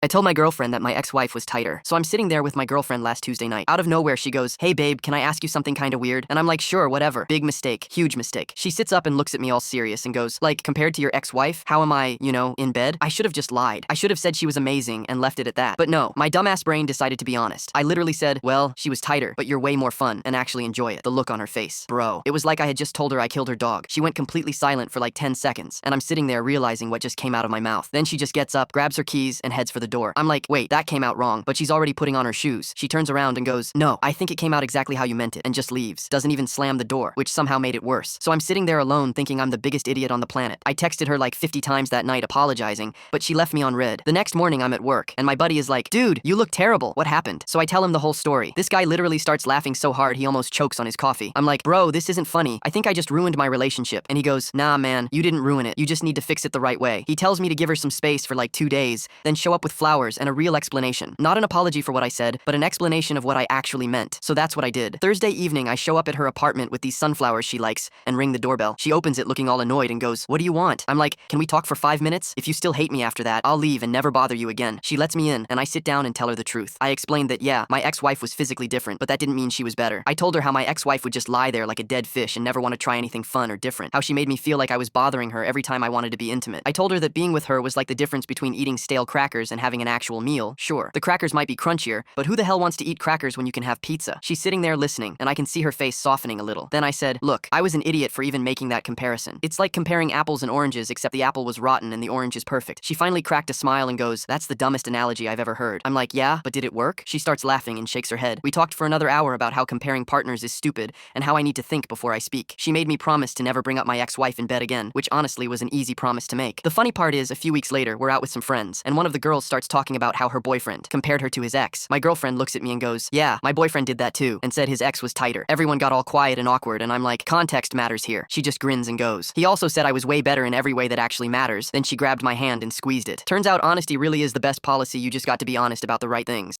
I told my girlfriend that my ex-wife was tighter. So I'm sitting there with my girlfriend last Tuesday night. Out of nowhere, she goes, "Hey babe, can I ask you something kinda weird?" And I'm like, "Sure, whatever." Big mistake. Huge mistake. She sits up and looks at me all serious and goes, "Like, compared to your ex-wife, how am I, in bed?" I should have just lied. I should have said she was amazing and left it at that. But no, my dumbass brain decided to be honest. I literally said, "Well, she was tighter, but you're way more fun and actually enjoy it." The look on her face. Bro, it was like I had just told her I killed her dog. She went completely silent for like 10 seconds, and I'm sitting there realizing what just came out of my mouth. Then she just gets up, grabs her keys, and heads for the door. I'm like, wait, that came out wrong, but she's already putting on her shoes. She turns around and goes, "No, I think it came out exactly how you meant it," and just leaves. Doesn't even slam the door, which somehow made it worse. So I'm sitting there alone thinking I'm the biggest idiot on the planet. I texted her like 50 times that night apologizing, but she left me on red. The next morning I'm at work, and my buddy is like, "Dude, you look terrible. What happened?" So I tell him the whole story. This guy literally starts laughing so hard he almost chokes on his coffee. I'm like, "Bro, this isn't funny. I think I just ruined my relationship." And he goes, "Nah, man, you didn't ruin it. You just need to fix it the right way." He tells me to give her some space for like 2 days, then show up with flowers and a real explanation. Not an apology for what I said, but an explanation of what I actually meant. So that's what I did. Thursday evening, I show up at her apartment with these sunflowers she likes and ring the doorbell. She opens it looking all annoyed and goes, "What do you want?" I'm like, "Can we talk for 5 minutes? If you still hate me after that, I'll leave and never bother you again." She lets me in, and I sit down and tell her the truth. I explained that, yeah, my ex-wife was physically different, but that didn't mean she was better. I told her how my ex-wife would just lie there like a dead fish and never want to try anything fun or different. How she made me feel like I was bothering her every time I wanted to be intimate. I told her that being with her was like the difference between eating stale crackers and having an actual meal. Sure, the crackers might be crunchier, but who the hell wants to eat crackers when you can have pizza? She's sitting there listening, and I can see her face softening a little. Then I said, "Look, I was an idiot for even making that comparison. It's like comparing apples and oranges, except the apple was rotten and the orange is perfect." She finally cracked a smile and goes, "That's the dumbest analogy I've ever heard." I'm like, "Yeah, but did it work?" She starts laughing and shakes her head. We talked for another hour about how comparing partners is stupid and how I need to think before I speak. She made me promise to never bring up my ex-wife in bed again, which honestly was an easy promise to make. The funny part is, a few weeks later, we're out with some friends, and one of the girls starts talking about how her boyfriend compared her to his ex. My girlfriend looks at me and goes, "Yeah, my boyfriend did that too," and said his ex was tighter. Everyone got all quiet and awkward, and I'm like, context matters here. She just grins and goes, "He also said I was way better in every way that actually matters." Then she grabbed my hand and squeezed it. Turns out honesty really is the best policy. You just got to be honest about the right things.